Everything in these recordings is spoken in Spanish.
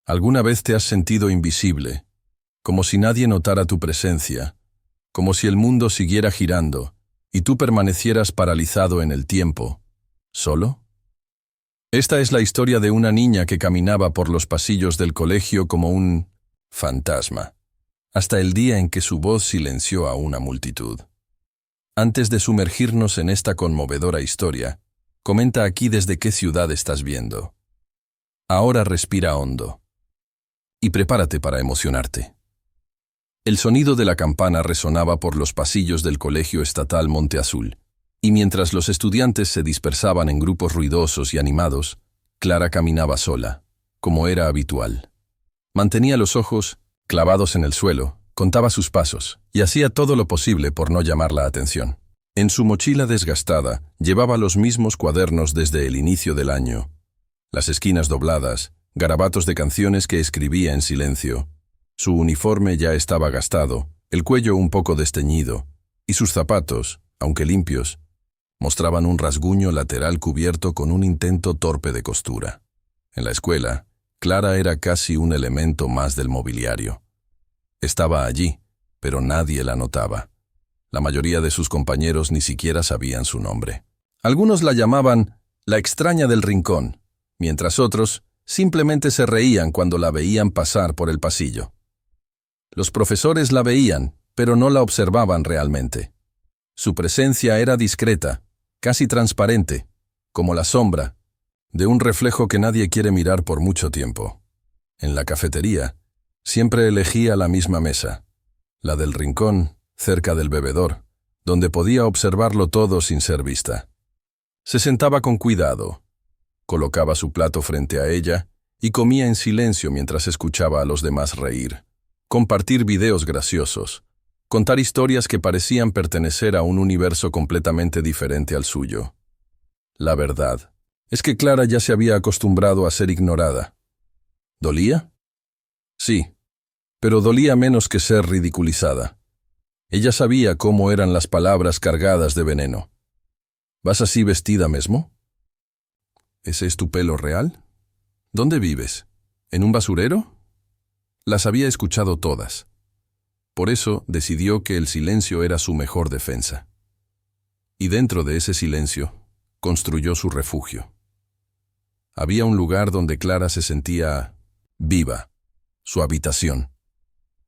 ¿Alguna vez te has sentido invisible, como si nadie notara tu presencia, como si el mundo siguiera girando y tú permanecieras paralizado en el tiempo, solo? Esta es la historia de una niña que caminaba por los pasillos del colegio como un fantasma, hasta el día en que su voz silenció a una multitud. Antes de sumergirnos en esta conmovedora historia, comenta aquí desde qué ciudad estás viendo. Ahora respira hondo y prepárate para emocionarte. El sonido de la campana resonaba por los pasillos del Colegio Estatal Monte Azul, y mientras los estudiantes se dispersaban en grupos ruidosos y animados, Clara caminaba sola, como era habitual. Mantenía los ojos clavados en el suelo, contaba sus pasos, y hacía todo lo posible por no llamar la atención. En su mochila desgastada, llevaba los mismos cuadernos desde el inicio del año, las esquinas dobladas, garabatos de canciones que escribía en silencio. Su uniforme ya estaba gastado, el cuello un poco desteñido, y sus zapatos, aunque limpios, mostraban un rasguño lateral cubierto con un intento torpe de costura. En la escuela, Clara era casi un elemento más del mobiliario. Estaba allí, pero nadie la notaba. La mayoría de sus compañeros ni siquiera sabían su nombre. Algunos la llamaban la extraña del rincón, mientras otros simplemente se reían cuando la veían pasar por el pasillo. Los profesores la veían, pero no la observaban realmente. Su presencia era discreta, casi transparente, como la sombra de un reflejo que nadie quiere mirar por mucho tiempo. En la cafetería, siempre elegía la misma mesa, la del rincón, cerca del bebedor, donde podía observarlo todo sin ser vista. Se sentaba con cuidado, colocaba su plato frente a ella y comía en silencio mientras escuchaba a los demás reír, compartir videos graciosos, contar historias que parecían pertenecer a un universo completamente diferente al suyo. La verdad es que Clara ya se había acostumbrado a ser ignorada. ¿Dolía? Sí, pero dolía menos que ser ridiculizada. Ella sabía cómo eran las palabras cargadas de veneno. ¿Vas así vestida mesmo? ¿Ese es tu pelo real? ¿Dónde vives? ¿En un basurero? Las había escuchado todas. Por eso decidió que el silencio era su mejor defensa. Y dentro de ese silencio, construyó su refugio. Había un lugar donde Clara se sentía viva, su habitación.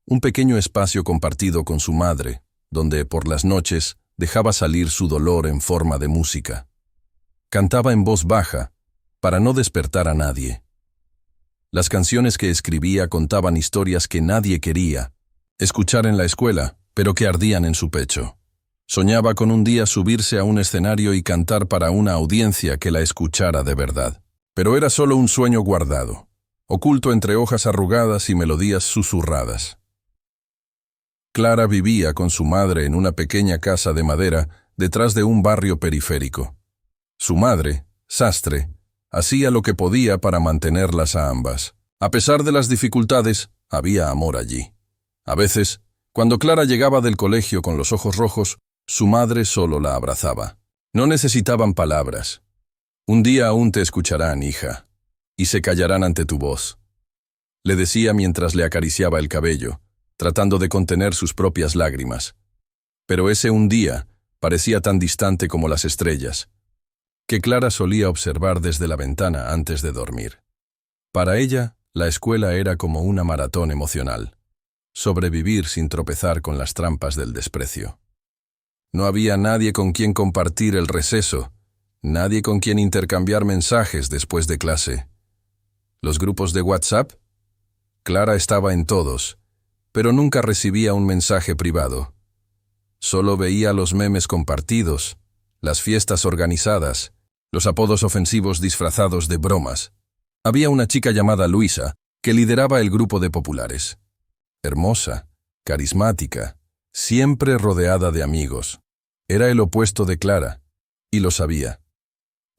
Un pequeño espacio compartido con su madre, donde por las noches dejaba salir su dolor en forma de música. Cantaba en voz baja, para no despertar a nadie. Las canciones que escribía contaban historias que nadie quería escuchar en la escuela, pero que ardían en su pecho. Soñaba con un día subirse a un escenario y cantar para una audiencia que la escuchara de verdad. Pero era solo un sueño guardado, oculto entre hojas arrugadas y melodías susurradas. Clara vivía con su madre en una pequeña casa de madera detrás de un barrio periférico. Su madre, sastre, hacía lo que podía para mantenerlas a ambas. A pesar de las dificultades, había amor allí. A veces, cuando Clara llegaba del colegio con los ojos rojos, su madre solo la abrazaba. No necesitaban palabras. Un día aún te escucharán, hija, y se callarán ante tu voz, le decía mientras le acariciaba el cabello, tratando de contener sus propias lágrimas. Pero ese un día parecía tan distante como las estrellas, que Clara solía observar desde la ventana antes de dormir. Para ella, la escuela era como una maratón emocional, sobrevivir sin tropezar con las trampas del desprecio. No había nadie con quien compartir el receso, nadie con quien intercambiar mensajes después de clase. ¿Los grupos de WhatsApp? Clara estaba en todos, pero nunca recibía un mensaje privado. Solo veía los memes compartidos, las fiestas organizadas, los apodos ofensivos disfrazados de bromas. Había una chica llamada Luisa que lideraba el grupo de populares. Hermosa, carismática, siempre rodeada de amigos. Era el opuesto de Clara, y lo sabía.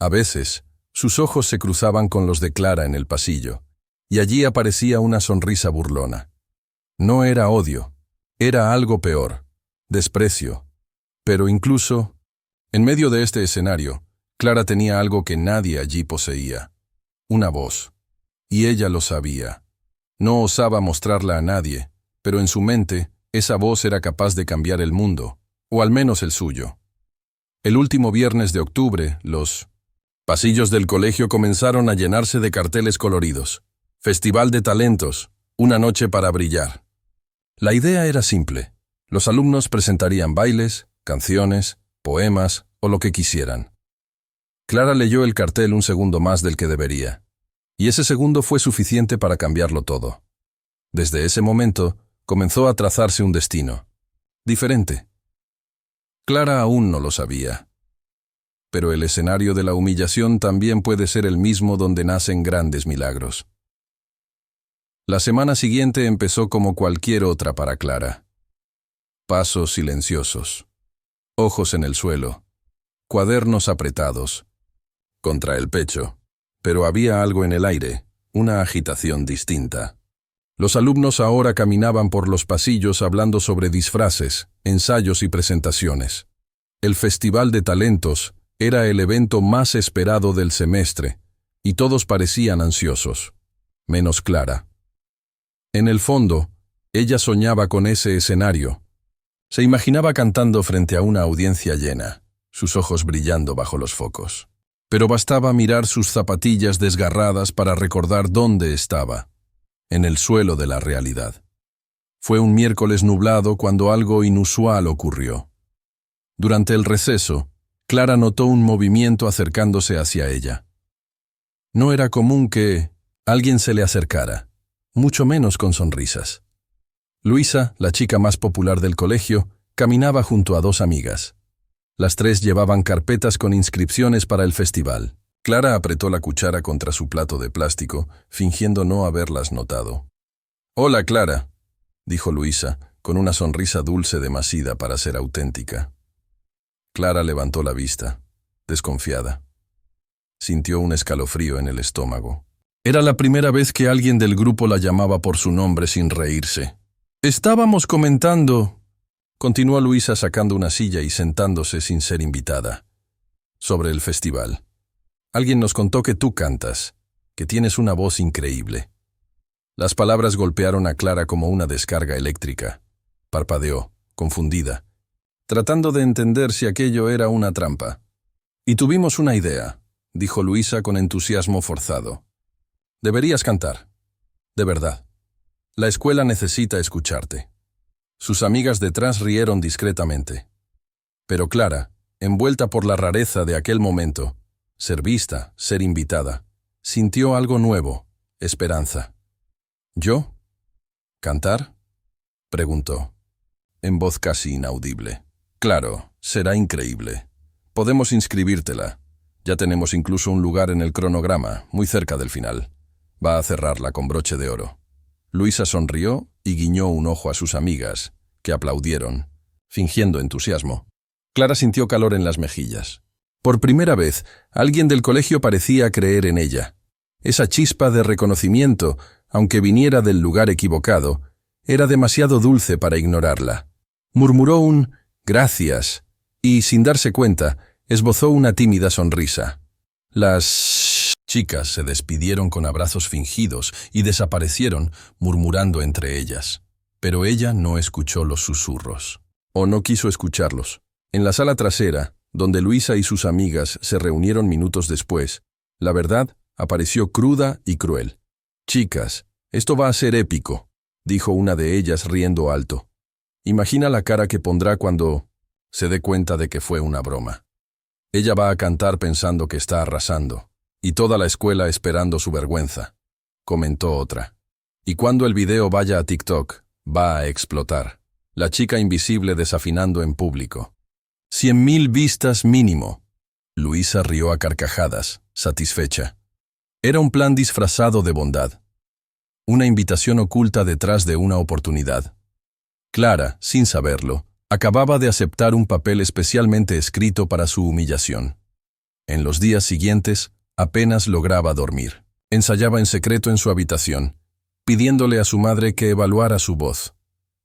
A veces, sus ojos se cruzaban con los de Clara en el pasillo, y allí aparecía una sonrisa burlona. No era odio, era algo peor, desprecio. Pero incluso, en medio de este escenario, Clara tenía algo que nadie allí poseía, una voz, y ella lo sabía. No osaba mostrarla a nadie, pero en su mente, esa voz era capaz de cambiar el mundo, o al menos el suyo. El último viernes de octubre, los pasillos del colegio comenzaron a llenarse de carteles coloridos. Festival de talentos, una noche para brillar. La idea era simple. Los alumnos presentarían bailes, canciones, poemas o lo que quisieran. Clara leyó el cartel un segundo más del que debería, y ese segundo fue suficiente para cambiarlo todo. Desde ese momento, comenzó a trazarse un destino. Diferente. Clara aún no lo sabía. Pero el escenario de la humillación también puede ser el mismo donde nacen grandes milagros. La semana siguiente empezó como cualquier otra para Clara. Pasos silenciosos, ojos en el suelo, cuadernos apretados, contra el pecho, pero había algo en el aire, una agitación distinta. Los alumnos ahora caminaban por los pasillos hablando sobre disfraces, ensayos y presentaciones. El Festival de Talentos era el evento más esperado del semestre, y todos parecían ansiosos, menos Clara. En el fondo, ella soñaba con ese escenario. Se imaginaba cantando frente a una audiencia llena, sus ojos brillando bajo los focos. Pero bastaba mirar sus zapatillas desgarradas para recordar dónde estaba, en el suelo de la realidad. Fue un miércoles nublado cuando algo inusual ocurrió. Durante el receso, Clara notó un movimiento acercándose hacia ella. No era común que alguien se le acercara, mucho menos con sonrisas. Luisa, la chica más popular del colegio, caminaba junto a dos amigas. Las tres llevaban carpetas con inscripciones para el festival. Clara apretó la cuchara contra su plato de plástico, fingiendo no haberlas notado. «Hola, Clara», dijo Luisa, con una sonrisa dulce demasiada para ser auténtica. Clara levantó la vista, desconfiada. Sintió un escalofrío en el estómago. Era la primera vez que alguien del grupo la llamaba por su nombre sin reírse. «Estábamos comentando», continuó Luisa sacando una silla y sentándose sin ser invitada, «sobre el festival. Alguien nos contó que tú cantas, que tienes una voz increíble». Las palabras golpearon a Clara como una descarga eléctrica. Parpadeó, confundida, tratando de entender si aquello era una trampa. «Y tuvimos una idea», dijo Luisa con entusiasmo forzado. «Deberías cantar. De verdad. La escuela necesita escucharte». Sus amigas detrás rieron discretamente. Pero Clara, envuelta por la rareza de aquel momento, ser vista, ser invitada, sintió algo nuevo, esperanza. «¿Yo? ¿Cantar?», preguntó, en voz casi inaudible. «Claro, será increíble. Podemos inscribírtela. Ya tenemos incluso un lugar en el cronograma, muy cerca del final. Va a cerrarla con broche de oro». Luisa sonrió y guiñó un ojo a sus amigas, que aplaudieron, fingiendo entusiasmo. Clara sintió calor en las mejillas. Por primera vez, alguien del colegio parecía creer en ella. Esa chispa de reconocimiento, aunque viniera del lugar equivocado, era demasiado dulce para ignorarla. Murmuró un «gracias» y, sin darse cuenta, esbozó una tímida sonrisa. Las chicas se despidieron con abrazos fingidos y desaparecieron, murmurando entre ellas. Pero ella no escuchó los susurros. O no quiso escucharlos. En la sala trasera, donde Luisa y sus amigas se reunieron minutos después, la verdad apareció cruda y cruel. «Chicas, esto va a ser épico», dijo una de ellas riendo alto. «Imagina la cara que pondrá cuando se dé cuenta de que fue una broma. Ella va a cantar pensando que está arrasando, y toda la escuela esperando su vergüenza», comentó otra. «Y cuando el video vaya a TikTok, va a explotar. La chica invisible desafinando en público. 100.000 vistas mínimo». Luisa rió a carcajadas, satisfecha. Era un plan disfrazado de bondad. Una invitación oculta detrás de una oportunidad. Clara, sin saberlo, acababa de aceptar un papel especialmente escrito para su humillación. En los días siguientes, apenas lograba dormir. Ensayaba en secreto en su habitación, pidiéndole a su madre que evaluara su voz.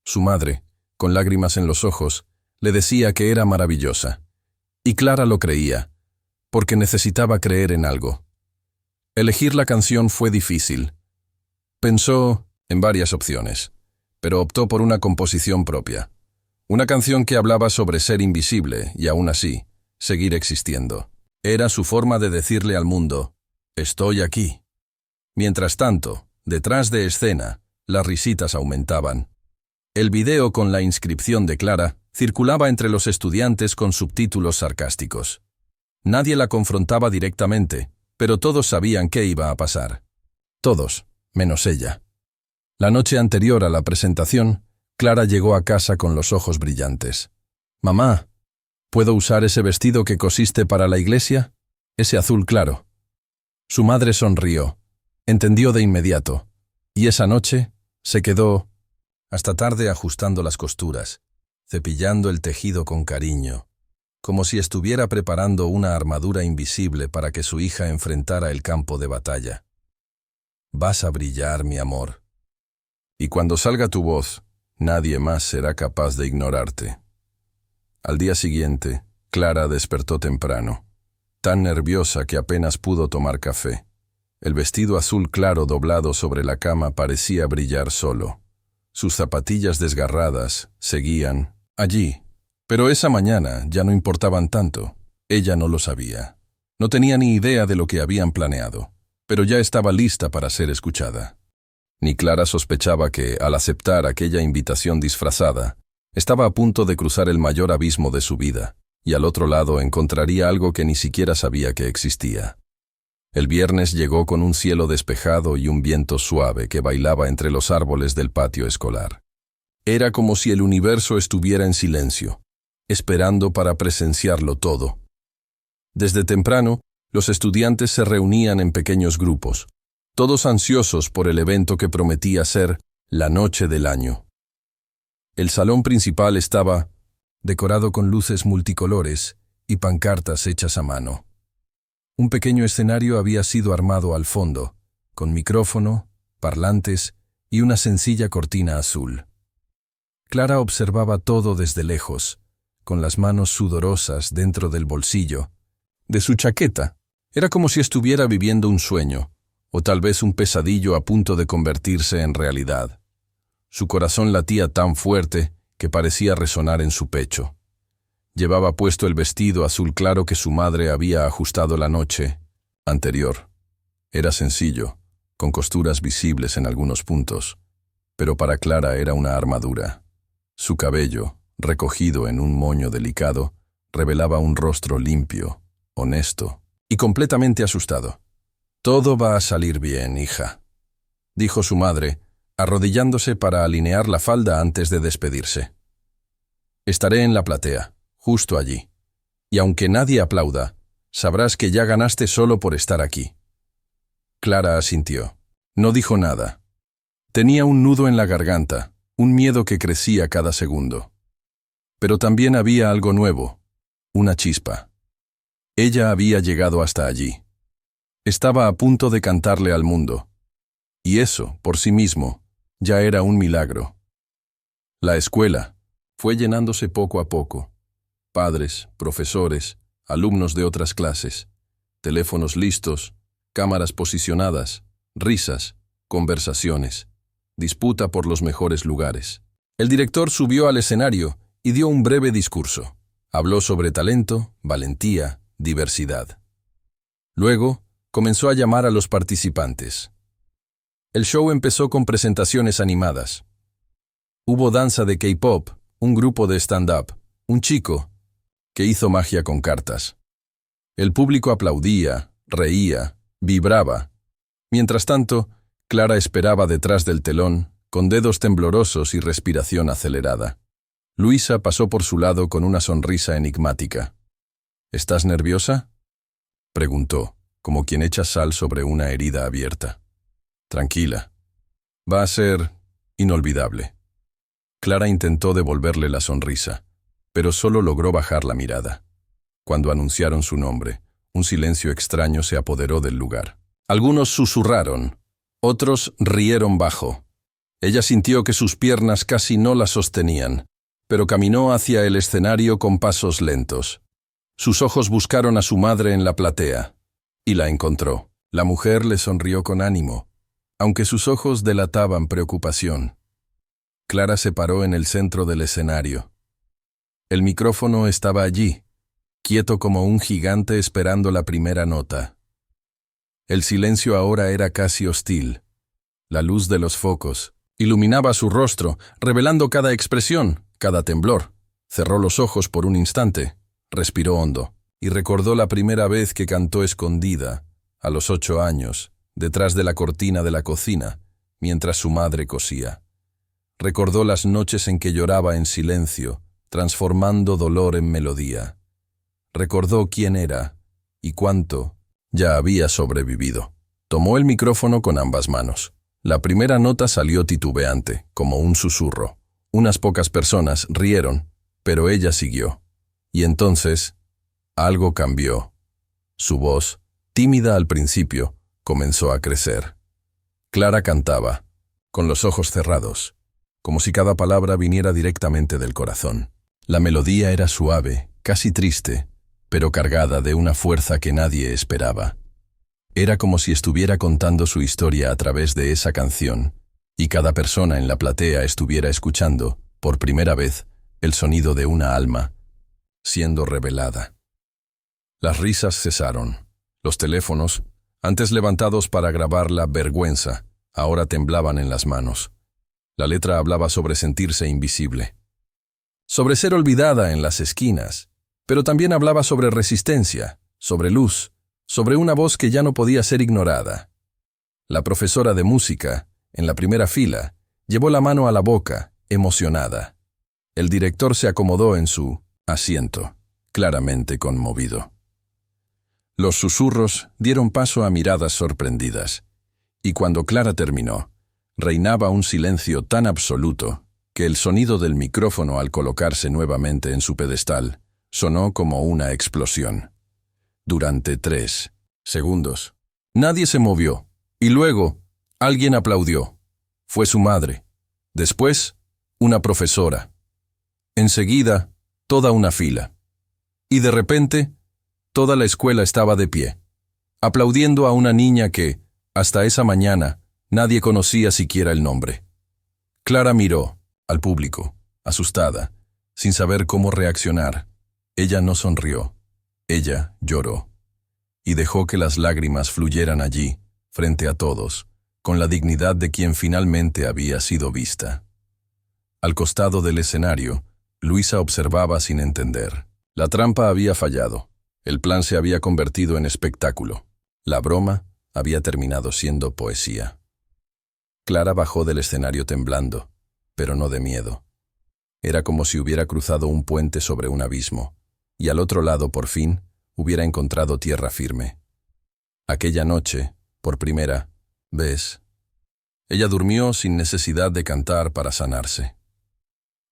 Su madre, con lágrimas en los ojos, le decía que era maravillosa. Y Clara lo creía, porque necesitaba creer en algo. Elegir la canción fue difícil. Pensó, en varias opciones, pero optó por una composición propia. Una canción que hablaba sobre ser invisible y, aún así, seguir existiendo. Era su forma de decirle al mundo, «Estoy aquí». Mientras tanto, detrás de escena, las risitas aumentaban. El video con la inscripción de Clara circulaba entre los estudiantes con subtítulos sarcásticos. Nadie la confrontaba directamente, pero todos sabían qué iba a pasar. Todos, menos ella. La noche anterior a la presentación, Clara llegó a casa con los ojos brillantes. «Mamá, ¿puedo usar ese vestido que cosiste para la iglesia? Ese azul claro». Su madre sonrió, entendió de inmediato, y esa noche se quedó hasta tarde ajustando las costuras, cepillando el tejido con cariño, como si estuviera preparando una armadura invisible para que su hija enfrentara el campo de batalla. «Vas a brillar, mi amor. Y cuando salga tu voz, nadie más será capaz de ignorarte». Al día siguiente, Clara despertó temprano, tan nerviosa que apenas pudo tomar café. El vestido azul claro doblado sobre la cama parecía brillar solo. Sus zapatillas desgarradas seguían allí, pero esa mañana ya no importaban tanto. Ella no lo sabía. No tenía ni idea de lo que habían planeado, pero ya estaba lista para ser escuchada. Ni Clara sospechaba que, al aceptar aquella invitación disfrazada, estaba a punto de cruzar el mayor abismo de su vida, y al otro lado encontraría algo que ni siquiera sabía que existía. El viernes llegó con un cielo despejado y un viento suave que bailaba entre los árboles del patio escolar. Era como si el universo estuviera en silencio, esperando para presenciarlo todo. Desde temprano, los estudiantes se reunían en pequeños grupos, todos ansiosos por el evento que prometía ser la noche del año. El salón principal estaba decorado con luces multicolores y pancartas hechas a mano. Un pequeño escenario había sido armado al fondo, con micrófono, parlantes y una sencilla cortina azul. Clara observaba todo desde lejos, con las manos sudorosas dentro del bolsillo de su chaqueta. Era como si estuviera viviendo un sueño, o tal vez un pesadillo a punto de convertirse en realidad. Su corazón latía tan fuerte que parecía resonar en su pecho. Llevaba puesto el vestido azul claro que su madre había ajustado la noche anterior. Era sencillo, con costuras visibles en algunos puntos, pero para Clara era una armadura. Su cabello, recogido en un moño delicado, revelaba un rostro limpio, honesto y completamente asustado. «Todo va a salir bien, hija», dijo su madre, arrodillándose para alinear la falda antes de despedirse. «Estaré en la platea, justo allí. Y aunque nadie aplauda, sabrás que ya ganaste solo por estar aquí». Clara asintió. No dijo nada. Tenía un nudo en la garganta, un miedo que crecía cada segundo. Pero también había algo nuevo, una chispa. Ella había llegado hasta allí. Estaba a punto de cantarle al mundo. Y eso, por sí mismo, ya era un milagro. La escuela fue llenándose poco a poco. Padres, profesores, alumnos de otras clases, teléfonos listos, cámaras posicionadas, risas, conversaciones, disputa por los mejores lugares. El director subió al escenario y dio un breve discurso. Habló sobre talento, valentía, diversidad. Luego, comenzó a llamar a los participantes. El show empezó con presentaciones animadas. Hubo danza de K-pop, un grupo de stand-up, un chico que hizo magia con cartas. El público aplaudía, reía, vibraba. Mientras tanto, Clara esperaba detrás del telón, con dedos temblorosos y respiración acelerada. Luisa pasó por su lado con una sonrisa enigmática. «¿Estás nerviosa?», preguntó, como quien echa sal sobre una herida abierta. «Tranquila. Va a ser inolvidable». Clara intentó devolverle la sonrisa, pero solo logró bajar la mirada. Cuando anunciaron su nombre, un silencio extraño se apoderó del lugar. Algunos susurraron, otros rieron bajo. Ella sintió que sus piernas casi no la sostenían, pero caminó hacia el escenario con pasos lentos. Sus ojos buscaron a su madre en la platea, y la encontró. La mujer le sonrió con ánimo. aunque sus ojos delataban preocupación. Clara se paró en el centro del escenario. El micrófono estaba allí, quieto como un gigante esperando la primera nota. El silencio ahora era casi hostil. La luz de los focos iluminaba su rostro, revelando cada expresión, cada temblor. Cerró los ojos por un instante, respiró hondo, y recordó la primera vez que cantó escondida, a los 8 años, detrás de la cortina de la cocina, mientras su madre cosía. Recordó las noches en que lloraba en silencio, transformando dolor en melodía. Recordó quién era y cuánto ya había sobrevivido. Tomó el micrófono con ambas manos. La primera nota salió titubeante, como un susurro. Unas pocas personas rieron, pero ella siguió. Y entonces, algo cambió. Su voz, tímida al principio, comenzó a crecer. Clara cantaba, con los ojos cerrados, como si cada palabra viniera directamente del corazón. La melodía era suave, casi triste, pero cargada de una fuerza que nadie esperaba. Era como si estuviera contando su historia a través de esa canción, y cada persona en la platea estuviera escuchando, por primera vez, el sonido de una alma, siendo revelada. Las risas cesaron. Los teléfonos, antes levantados para grabar la vergüenza, ahora temblaban en las manos. La letra hablaba sobre sentirse invisible, sobre ser olvidada en las esquinas, pero también hablaba sobre resistencia, sobre luz, sobre una voz que ya no podía ser ignorada. La profesora de música, en la primera fila, llevó la mano a la boca, emocionada. El director se acomodó en su asiento, claramente conmovido. Los susurros dieron paso a miradas sorprendidas, y cuando Clara terminó, reinaba un silencio tan absoluto que el sonido del micrófono al colocarse nuevamente en su pedestal sonó como una explosión. Durante 3 segundos. Nadie se movió, y luego alguien aplaudió. Fue su madre. Después, una profesora. Enseguida, toda una fila. Y de repente, toda la escuela estaba de pie, aplaudiendo a una niña que, hasta esa mañana, nadie conocía siquiera el nombre. Clara miró al público, asustada, sin saber cómo reaccionar. Ella no sonrió. Ella lloró. Y dejó que las lágrimas fluyeran allí, frente a todos, con la dignidad de quien finalmente había sido vista. Al costado del escenario, Luisa observaba sin entender. La trampa había fallado. El plan se había convertido en espectáculo. La broma había terminado siendo poesía. Clara bajó del escenario temblando, pero no de miedo. Era como si hubiera cruzado un puente sobre un abismo, y al otro lado, por fin, hubiera encontrado tierra firme. Aquella noche, por primera vez, ella durmió sin necesidad de cantar para sanarse.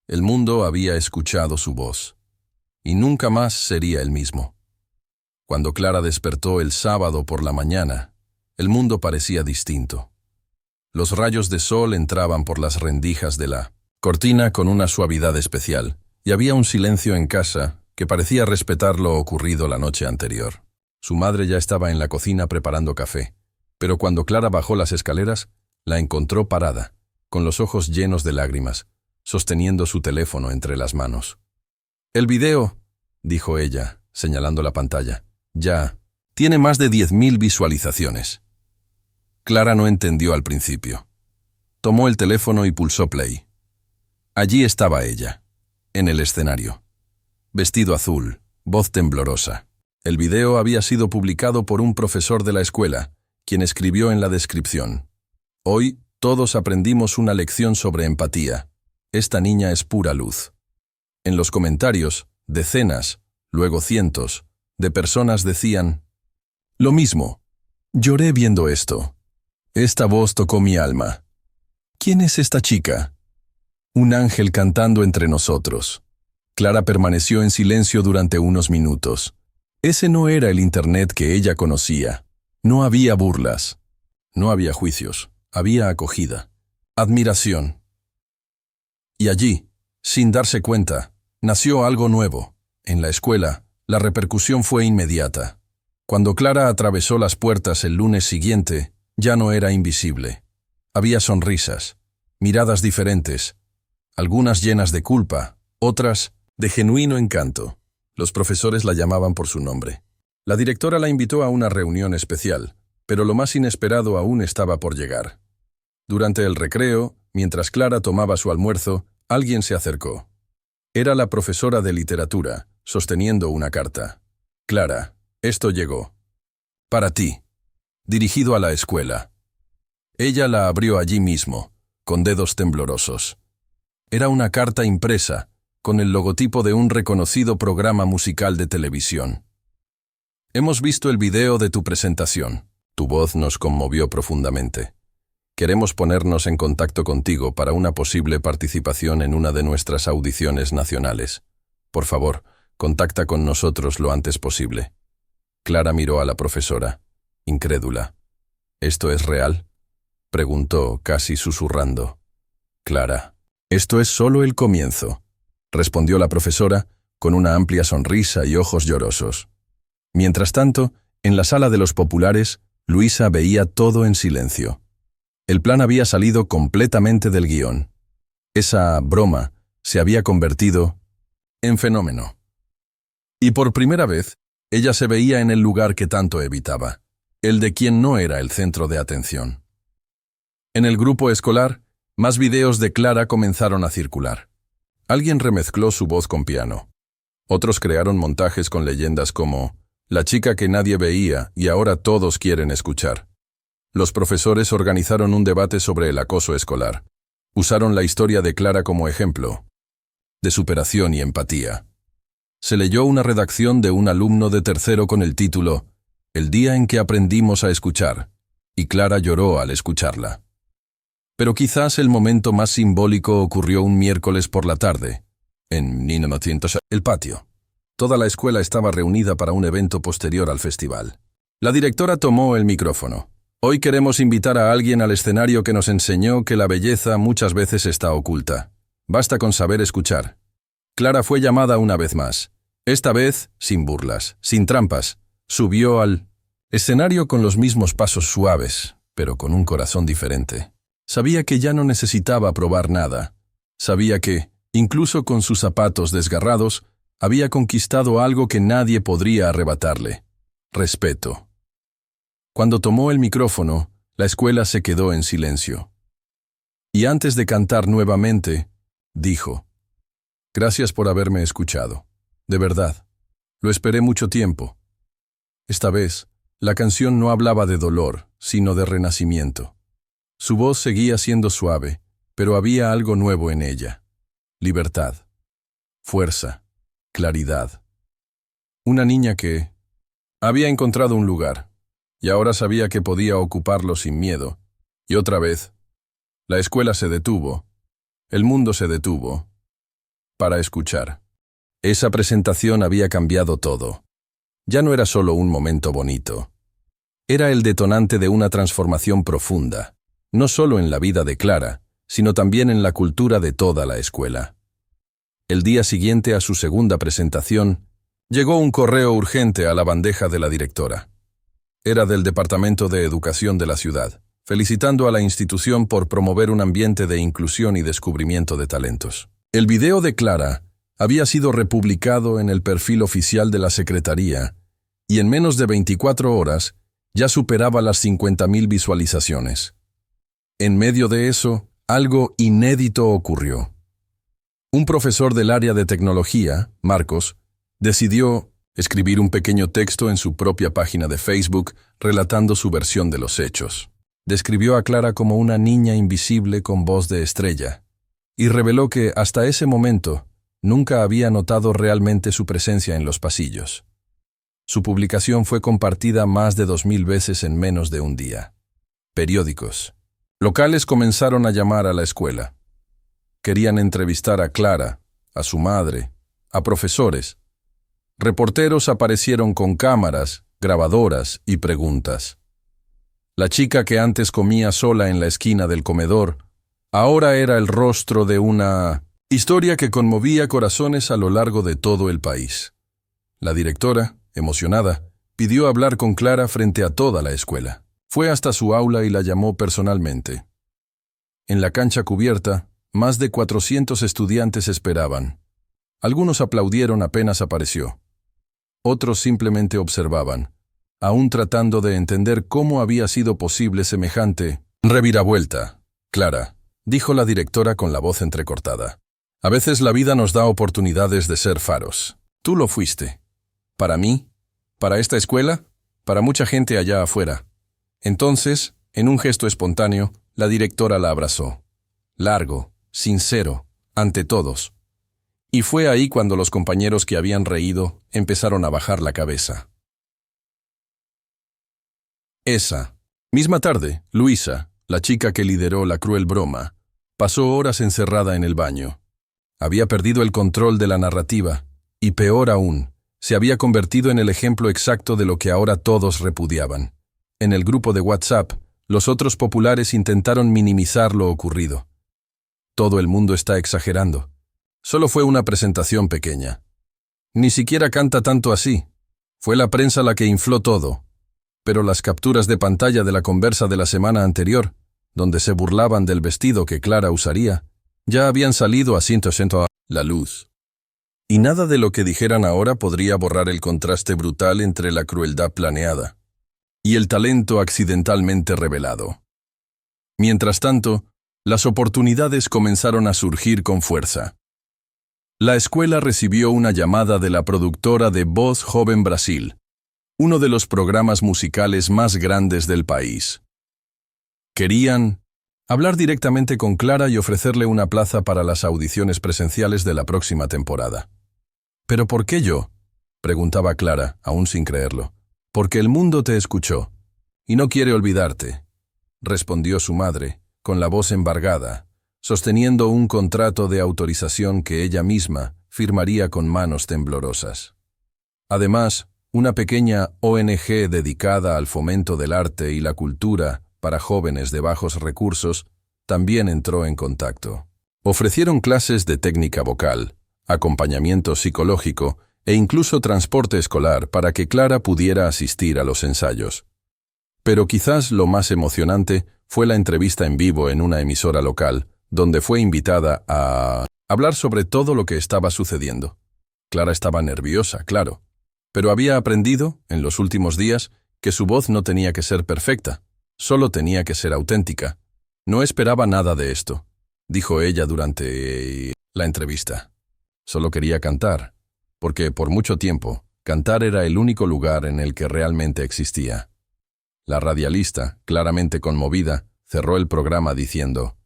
El mundo había escuchado su voz, y nunca más sería el mismo. Cuando Clara despertó el sábado por la mañana, el mundo parecía distinto. Los rayos de sol entraban por las rendijas de la cortina con una suavidad especial, y había un silencio en casa que parecía respetar lo ocurrido la noche anterior. Su madre ya estaba en la cocina preparando café, pero cuando Clara bajó las escaleras, la encontró parada, con los ojos llenos de lágrimas, sosteniendo su teléfono entre las manos. «El video», dijo ella, señalando la pantalla, «ya tiene más de 10.000 visualizaciones». Clara no entendió al principio. Tomó el teléfono y pulsó play. Allí estaba ella, en el escenario. Vestido azul, voz temblorosa. El video había sido publicado por un profesor de la escuela, quien escribió en la descripción: «Hoy todos aprendimos una lección sobre empatía. Esta niña es pura luz». En los comentarios, decenas, luego cientos, de personas decían: «Lo mismo. Lloré viendo esto. Esta voz tocó mi alma. ¿Quién es esta chica? Un ángel cantando entre nosotros». Clara permaneció en silencio durante unos minutos. Ese no era el Internet que ella conocía. No había burlas. No había juicios. Había acogida. Admiración. Y allí, sin darse cuenta, nació algo nuevo. En la escuela, la repercusión fue inmediata. Cuando Clara atravesó las puertas el lunes siguiente, ya no era invisible. Había sonrisas, miradas diferentes, algunas llenas de culpa, otras de genuino encanto. Los profesores la llamaban por su nombre. La directora la invitó a una reunión especial, pero lo más inesperado aún estaba por llegar. Durante el recreo, mientras Clara tomaba su almuerzo, alguien se acercó. Era la profesora de literatura, sosteniendo una carta. Clara, esto llegó. Para ti. Dirigido a la escuela. Ella la abrió allí mismo, con dedos temblorosos. Era una carta impresa, con el logotipo de un reconocido programa musical de televisión. Hemos visto el video de tu presentación. Tu voz nos conmovió profundamente. Queremos ponernos en contacto contigo para una posible participación en una de nuestras audiciones nacionales. Por favor, contacta con nosotros lo antes posible. Clara miró a la profesora, incrédula. ¿Esto es real?, preguntó, casi susurrando. Clara, esto es solo el comienzo, respondió la profesora, con una amplia sonrisa y ojos llorosos. Mientras tanto, en la sala de los populares, Luisa veía todo en silencio. El plan había salido completamente del guión. Esa broma se había convertido en fenómeno. Y por primera vez, ella se veía en el lugar que tanto evitaba, el de quien no era el centro de atención. En el grupo escolar, más videos de Clara comenzaron a circular. Alguien remezcló su voz con piano. Otros crearon montajes con leyendas como «La chica que nadie veía y ahora todos quieren escuchar». Los profesores organizaron un debate sobre el acoso escolar. Usaron la historia de Clara como ejemplo de superación y empatía. Se leyó una redacción de un alumno de tercero con el título «El día en que aprendimos a escuchar», y Clara lloró al escucharla. Pero quizás el momento más simbólico ocurrió un miércoles por la tarde, en 1900, el patio. Toda la escuela estaba reunida para un evento posterior al festival. La directora tomó el micrófono. Hoy queremos invitar a alguien al escenario que nos enseñó que la belleza muchas veces está oculta. Basta con saber escuchar. Clara fue llamada una vez más. Esta vez, sin burlas, sin trampas, subió al escenario con los mismos pasos suaves, pero con un corazón diferente. Sabía que ya no necesitaba probar nada. Sabía que, incluso con sus zapatos desgarrados, había conquistado algo que nadie podría arrebatarle: respeto. Cuando tomó el micrófono, la escuela se quedó en silencio. Y antes de cantar nuevamente, dijo: «Gracias por haberme escuchado. De verdad. Lo esperé mucho tiempo». Esta vez, la canción no hablaba de dolor, sino de renacimiento. Su voz seguía siendo suave, pero había algo nuevo en ella: libertad, fuerza, claridad. Una niña que había encontrado un lugar, y ahora sabía que podía ocuparlo sin miedo. Y otra vez, la escuela se detuvo, el mundo se detuvo, para escuchar. Esa presentación había cambiado todo. Ya no era solo un momento bonito. Era el detonante de una transformación profunda, no solo en la vida de Clara, sino también en la cultura de toda la escuela. El día siguiente a su segunda presentación, llegó un correo urgente a la bandeja de la directora. Era del Departamento de Educación de la ciudad, felicitando a la institución por promover un ambiente de inclusión y descubrimiento de talentos. El video de Clara había sido republicado en el perfil oficial de la Secretaría y en menos de 24 horas ya superaba las 50.000 visualizaciones. En medio de eso, algo inédito ocurrió. Un profesor del área de tecnología, Marcos, decidió escribir un pequeño texto en su propia página de Facebook relatando su versión de los hechos. Describió a Clara como una niña invisible con voz de estrella y reveló que, hasta ese momento, nunca había notado realmente su presencia en los pasillos. Su publicación fue compartida más de 2.000 veces en menos de un día. Periódicos locales comenzaron a llamar a la escuela. Querían entrevistar a Clara, a su madre, a profesores. Reporteros aparecieron con cámaras, grabadoras y preguntas. La chica que antes comía sola en la esquina del comedor, ahora era el rostro de una historia que conmovía corazones a lo largo de todo el país. La directora, emocionada, pidió hablar con Clara frente a toda la escuela. Fue hasta su aula y la llamó personalmente. En la cancha cubierta, más de 400 estudiantes esperaban. Algunos aplaudieron apenas apareció. Otros simplemente observaban, aún tratando de entender cómo había sido posible semejante reviravuelta. Clara, dijo la directora con la voz entrecortada. A veces la vida nos da oportunidades de ser faros. Tú lo fuiste. Para mí, para esta escuela, para mucha gente allá afuera. Entonces, en un gesto espontáneo, la directora la abrazó. Largo, sincero, ante todos. Y fue ahí cuando los compañeros que habían reído empezaron a bajar la cabeza. Esa misma tarde, Luisa, la chica que lideró la cruel broma, pasó horas encerrada en el baño. Había perdido el control de la narrativa, y peor aún, se había convertido en el ejemplo exacto de lo que ahora todos repudiaban. En el grupo de WhatsApp, los otros populares intentaron minimizar lo ocurrido. Todo el mundo está exagerando. Solo fue una presentación pequeña. Ni siquiera canta tanto así. Fue la prensa la que infló todo. Pero las capturas de pantalla de la conversa de la semana anterior, donde se burlaban del vestido que Clara usaría, ya habían salido a 100% a la luz. Y nada de lo que dijeran ahora podría borrar el contraste brutal entre la crueldad planeada y el talento accidentalmente revelado. Mientras tanto, las oportunidades comenzaron a surgir con fuerza. La escuela recibió una llamada de la productora de Voz Joven Brasil, uno de los programas musicales más grandes del país. Querían hablar directamente con Clara y ofrecerle una plaza para las audiciones presenciales de la próxima temporada. ¿Pero por qué yo?, preguntaba Clara, aún sin creerlo. Porque el mundo te escuchó, y no quiere olvidarte, respondió su madre, con la voz embargada, sosteniendo un contrato de autorización que ella misma firmaría con manos temblorosas. Además, una pequeña ONG dedicada al fomento del arte y la cultura para jóvenes de bajos recursos también entró en contacto. Ofrecieron clases de técnica vocal, acompañamiento psicológico e incluso transporte escolar para que Clara pudiera asistir a los ensayos. Pero quizás lo más emocionante fue la entrevista en vivo en una emisora local, donde fue invitada a hablar sobre todo lo que estaba sucediendo. Clara estaba nerviosa, claro, pero había aprendido, en los últimos días, que su voz no tenía que ser perfecta, solo tenía que ser auténtica. No esperaba nada de esto, dijo ella durante la entrevista. Solo quería cantar, porque por mucho tiempo, cantar era el único lugar en el que realmente existía. La radialista, claramente conmovida, cerró el programa diciendo: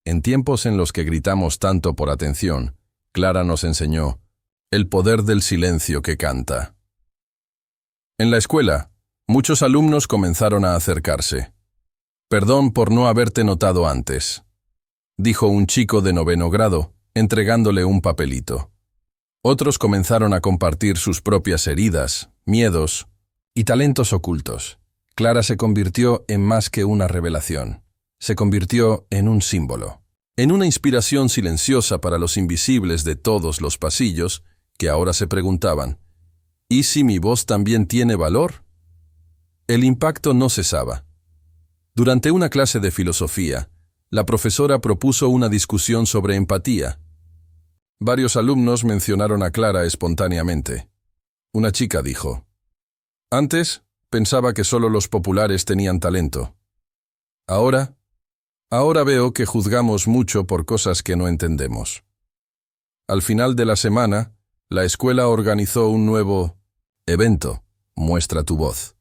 en tiempos en los que gritamos tanto por atención, Clara nos enseñó el poder del silencio que canta. En la escuela, muchos alumnos comenzaron a acercarse. Perdón por no haberte notado antes, dijo un chico de 9º grado, entregándole un papelito. Otros comenzaron a compartir sus propias heridas, miedos y talentos ocultos. Clara se convirtió en más que una revelación. Se convirtió en un símbolo, en una inspiración silenciosa para los invisibles de todos los pasillos, que ahora se preguntaban: ¿y si mi voz también tiene valor? El impacto no cesaba. Durante una clase de filosofía, la profesora propuso una discusión sobre empatía. Varios alumnos mencionaron a Clara espontáneamente. Una chica dijo: antes pensaba que solo los populares tenían talento. Ahora veo que juzgamos mucho por cosas que no entendemos. Al final de la semana, la escuela organizó un nuevo evento, Muestra tu voz.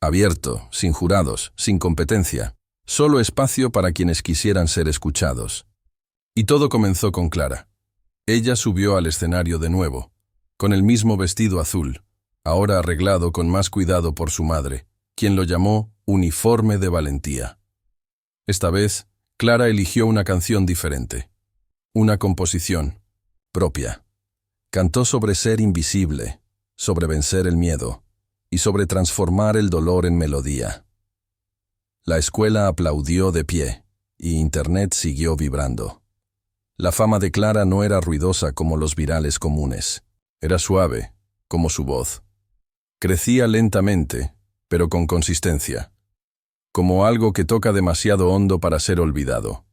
Abierto, sin jurados, sin competencia, solo espacio para quienes quisieran ser escuchados. Y todo comenzó con Clara. Ella subió al escenario de nuevo, con el mismo vestido azul, ahora arreglado con más cuidado por su madre, quien lo llamó uniforme de valentía. Esta vez, Clara eligió una canción diferente, una composición propia. Cantó sobre ser invisible, sobre vencer el miedo y sobre transformar el dolor en melodía. La escuela aplaudió de pie y Internet siguió vibrando. La fama de Clara no era ruidosa como los virales comunes, era suave, como su voz. Crecía lentamente, pero con consistencia, como algo que toca demasiado hondo para ser olvidado.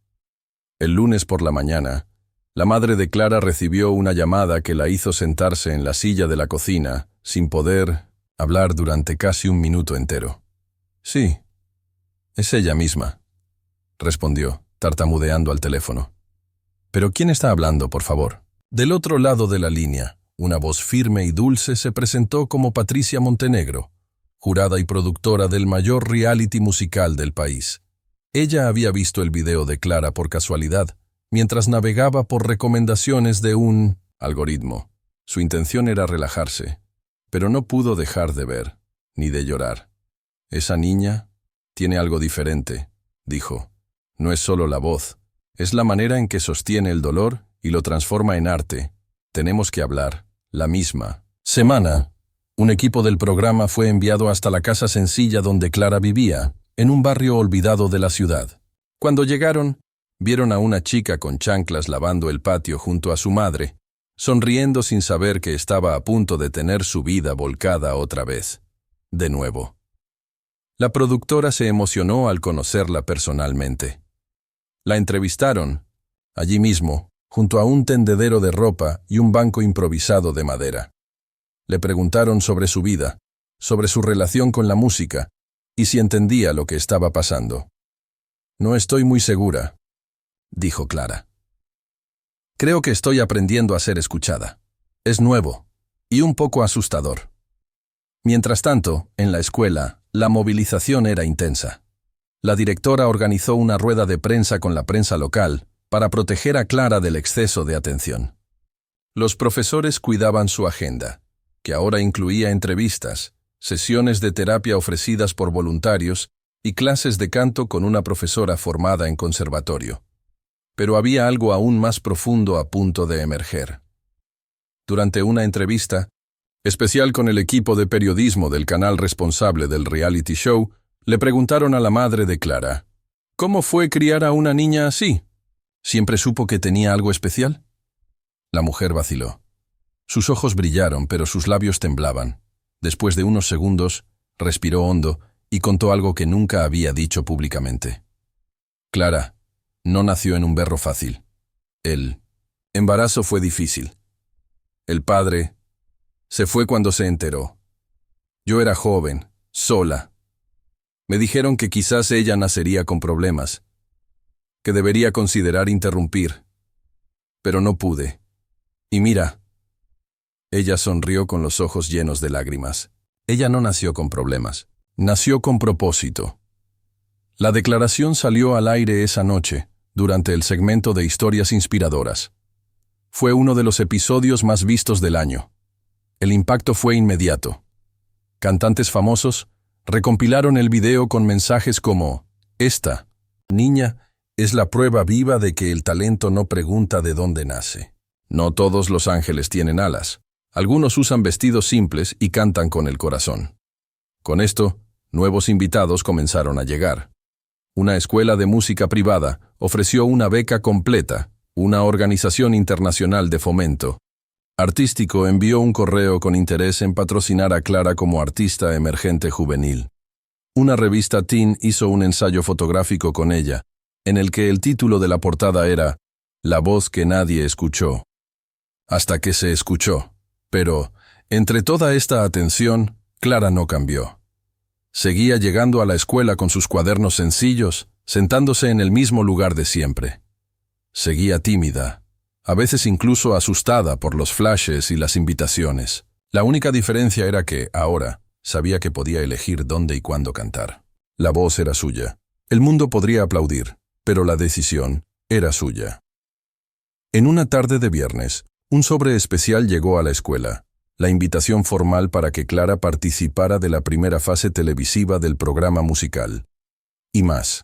El lunes por la mañana, la madre de Clara recibió una llamada que la hizo sentarse en la silla de la cocina, sin poder hablar durante casi un minuto entero. Sí, es ella misma, respondió, tartamudeando al teléfono. ¿Pero quién está hablando, por favor? Del otro lado de la línea, una voz firme y dulce se presentó como Patricia Montenegro, jurada y productora del mayor reality musical del país. Ella había visto el video de Clara por casualidad, mientras navegaba por recomendaciones de un algoritmo. Su intención era relajarse, pero no pudo dejar de ver, ni de llorar. Esa niña tiene algo diferente, dijo. No es solo la voz, es la manera en que sostiene el dolor y lo transforma en arte. Tenemos que hablar. La misma semana, un equipo del programa fue enviado hasta la casa sencilla donde Clara vivía, en un barrio olvidado de la ciudad. Cuando llegaron, vieron a una chica con chanclas lavando el patio junto a su madre, sonriendo sin saber que estaba a punto de tener su vida volcada otra vez. De nuevo. La productora se emocionó al conocerla personalmente. La entrevistaron, allí mismo, junto a un tendedero de ropa y un banco improvisado de madera. Le preguntaron sobre su vida, sobre su relación con la música, y si entendía lo que estaba pasando. No estoy muy segura, dijo Clara. Creo que estoy aprendiendo a ser escuchada. Es nuevo, y un poco asustador. Mientras tanto, en la escuela, la movilización era intensa. La directora organizó una rueda de prensa con la prensa local para proteger a Clara del exceso de atención. Los profesores cuidaban su agenda, que ahora incluía entrevistas, sesiones de terapia ofrecidas por voluntarios y clases de canto con una profesora formada en conservatorio. Pero había algo aún más profundo a punto de emerger. Durante una entrevista, especial con el equipo de periodismo del canal responsable del reality show, le preguntaron a la madre de Clara, ¿cómo fue criar a una niña así? ¿Siempre supo que tenía algo especial? La mujer vaciló. Sus ojos brillaron, pero sus labios temblaban. Después de unos segundos, respiró hondo y contó algo que nunca había dicho públicamente. Clara no nació en un berro fácil. El embarazo fue difícil. El padre se fue cuando se enteró. Yo era joven, sola. Me dijeron que quizás ella nacería con problemas, que debería considerar interrumpir. Pero no pude. Y mira. Ella sonrió con los ojos llenos de lágrimas. Ella no nació con problemas. Nació con propósito. La declaración salió al aire esa noche, durante el segmento de historias inspiradoras. Fue uno de los episodios más vistos del año. El impacto fue inmediato. Cantantes famosos recompilaron el video con mensajes como: esta niña es la prueba viva de que el talento no pregunta de dónde nace. No todos los ángeles tienen alas. Algunos usan vestidos simples y cantan con el corazón. Con esto, nuevos invitados comenzaron a llegar. Una escuela de música privada ofreció una beca completa. Una organización internacional de fomento artístico envió un correo con interés en patrocinar a Clara como artista emergente juvenil. Una revista teen hizo un ensayo fotográfico con ella, en el que el título de la portada era La voz que nadie escuchó. Hasta que se escuchó. Pero, entre toda esta atención, Clara no cambió. Seguía llegando a la escuela con sus cuadernos sencillos, sentándose en el mismo lugar de siempre. Seguía tímida, a veces incluso asustada por los flashes y las invitaciones. La única diferencia era que, ahora, sabía que podía elegir dónde y cuándo cantar. La voz era suya. El mundo podría aplaudir, pero la decisión era suya. En una tarde de viernes, un sobre especial llegó a la escuela, la invitación formal para que Clara participara de la primera fase televisiva del programa musical. Y más.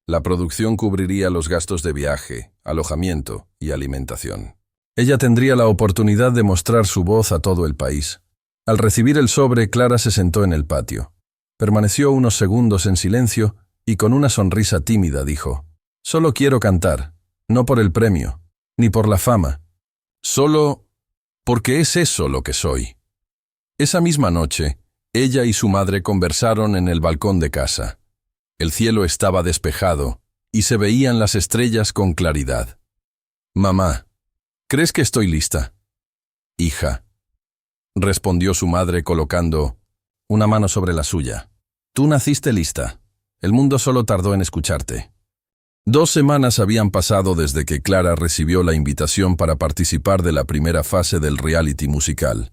La producción cubriría los gastos de viaje, alojamiento y alimentación. Ella tendría la oportunidad de mostrar su voz a todo el país. Al recibir el sobre, Clara se sentó en el patio. Permaneció unos segundos en silencio y con una sonrisa tímida dijo: «Solo quiero cantar, no por el premio, ni por la fama. Solo porque es eso lo que soy». Esa misma noche, ella y su madre conversaron en el balcón de casa. El cielo estaba despejado y se veían las estrellas con claridad. «Mamá, ¿crees que estoy lista?» «Hija», respondió su madre colocando una mano sobre la suya. «Tú naciste lista. El mundo solo tardó en escucharte». 2 semanas habían pasado desde que Clara recibió la invitación para participar de la primera fase del reality musical.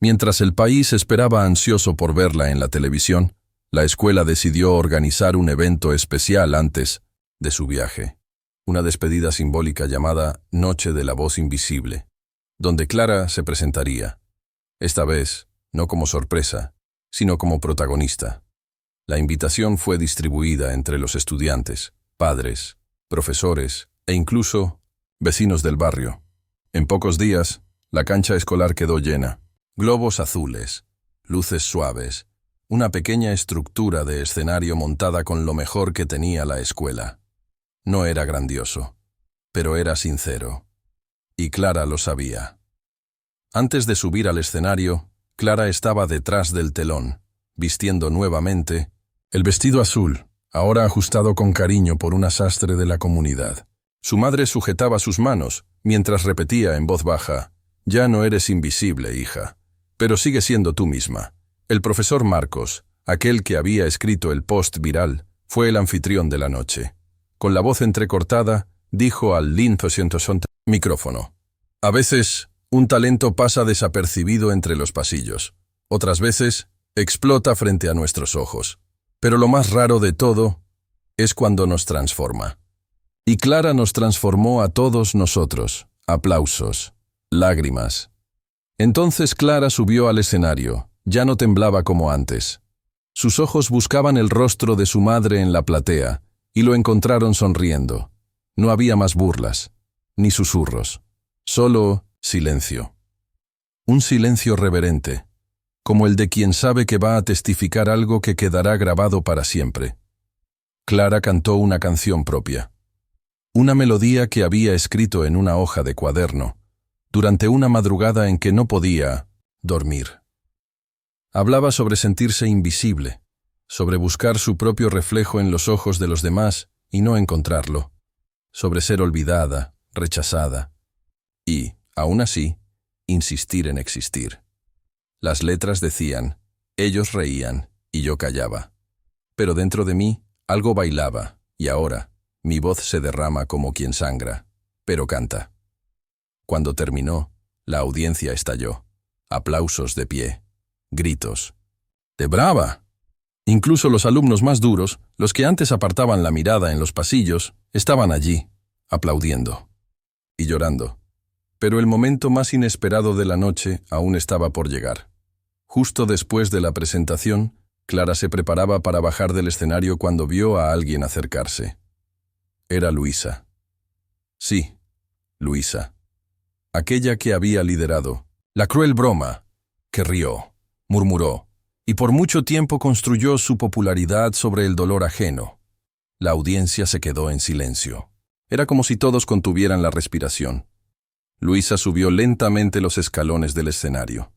Mientras el país esperaba ansioso por verla en la televisión, la escuela decidió organizar un evento especial antes de su viaje. Una despedida simbólica llamada Noche de la Voz Invisible, donde Clara se presentaría. Esta vez, no como sorpresa, sino como protagonista. La invitación fue distribuida entre los estudiantes, padres, profesores e incluso vecinos del barrio. En pocos días, la cancha escolar quedó llena. Globos azules, luces suaves, una pequeña estructura de escenario montada con lo mejor que tenía la escuela. No era grandioso, pero era sincero. Y Clara lo sabía. Antes de subir al escenario, Clara estaba detrás del telón, vistiendo nuevamente el vestido azul, ahora ajustado con cariño por una sastre de la comunidad. Su madre sujetaba sus manos, mientras repetía en voz baja: «Ya no eres invisible, hija, pero sigue siendo tú misma». El profesor Marcos, aquel que había escrito el post viral, fue el anfitrión de la noche. Con la voz entrecortada, dijo al micrófono: «A veces, un talento pasa desapercibido entre los pasillos. Otras veces, explota frente a nuestros ojos. Pero lo más raro de todo es cuando nos transforma». Y Clara nos transformó a todos nosotros. Aplausos, lágrimas. Entonces Clara subió al escenario. Ya no temblaba como antes. Sus ojos buscaban el rostro de su madre en la platea y lo encontraron sonriendo. No había más burlas, ni susurros. Solo silencio. Un silencio reverente, como el de quien sabe que va a testificar algo que quedará grabado para siempre. Clara cantó una canción propia. Una melodía que había escrito en una hoja de cuaderno, durante una madrugada en que no podía dormir. Hablaba sobre sentirse invisible, sobre buscar su propio reflejo en los ojos de los demás y no encontrarlo, sobre ser olvidada, rechazada, y, aún así, insistir en existir. Las letras decían, ellos reían y yo callaba. Pero dentro de mí, algo bailaba, y ahora, mi voz se derrama como quien sangra, pero canta. Cuando terminó, la audiencia estalló. Aplausos de pie. Gritos. ¡De brava! Incluso los alumnos más duros, los que antes apartaban la mirada en los pasillos, estaban allí, aplaudiendo y llorando. Pero el momento más inesperado de la noche aún estaba por llegar. Justo después de la presentación, Clara se preparaba para bajar del escenario cuando vio a alguien acercarse. Era Luisa. Sí, Luisa. Aquella que había liderado la cruel broma, que rió, murmuró, y por mucho tiempo construyó su popularidad sobre el dolor ajeno. La audiencia se quedó en silencio. Era como si todos contuvieran la respiración. Luisa subió lentamente los escalones del escenario.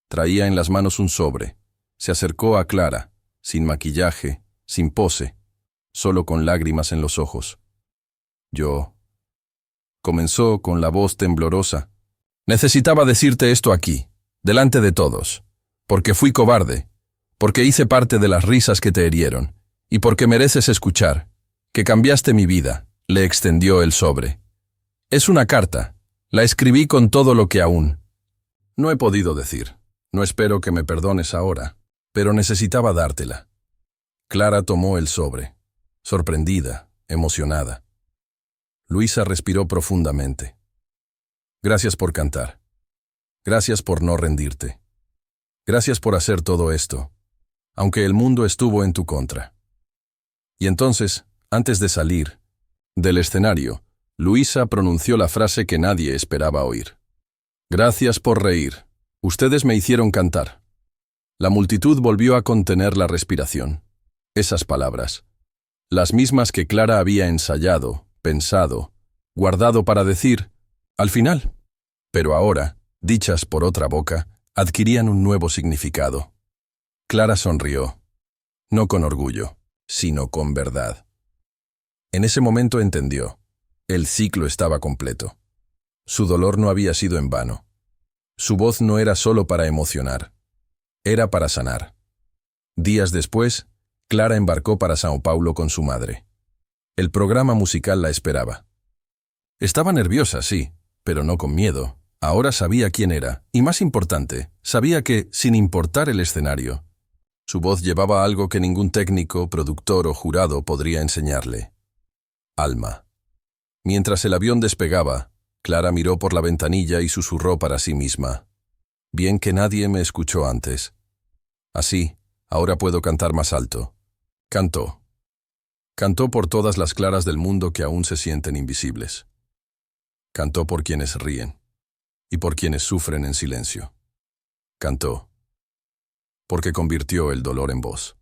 Traía en las manos un sobre. Se acercó a Clara, sin maquillaje, sin pose, solo con lágrimas en los ojos. Yo... Comenzó con la voz temblorosa. Necesitaba decirte esto aquí, delante de todos, porque fui cobarde, porque hice parte de las risas que te herieron, y porque mereces escuchar, que cambiaste mi vida, le extendió el sobre. Es una carta, la escribí con todo lo que aún no he podido decir. No espero que me perdones ahora, pero necesitaba dártela. Clara tomó el sobre, sorprendida, emocionada. Luisa respiró profundamente. Gracias por cantar. Gracias por no rendirte. Gracias por hacer todo esto, aunque el mundo estuvo en tu contra. Y entonces, antes de salir del escenario, Luisa pronunció la frase que nadie esperaba oír. Gracias por reír. Ustedes me hicieron cantar. La multitud volvió a contener la respiración. Esas palabras, las mismas que Clara había ensayado, pensado, guardado para decir, al final. Pero ahora, dichas por otra boca, adquirían un nuevo significado. Clara sonrió, no con orgullo, sino con verdad. En ese momento entendió. El ciclo estaba completo. Su dolor no había sido en vano. Su voz no era solo para emocionar. Era para sanar. Días después, Clara embarcó para Sao Paulo con su madre. El programa musical la esperaba. Estaba nerviosa, sí, pero no con miedo. Ahora sabía quién era, y más importante, sabía que, sin importar el escenario, su voz llevaba algo que ningún técnico, productor o jurado podría enseñarle. Alma. Mientras el avión despegaba, Clara miró por la ventanilla y susurró para sí misma. Bien que nadie me escuchó antes. Así, ahora puedo cantar más alto. Cantó. Cantó por todas las Claras del mundo que aún se sienten invisibles. Cantó por quienes ríen y por quienes sufren en silencio. Cantó porque convirtió el dolor en voz.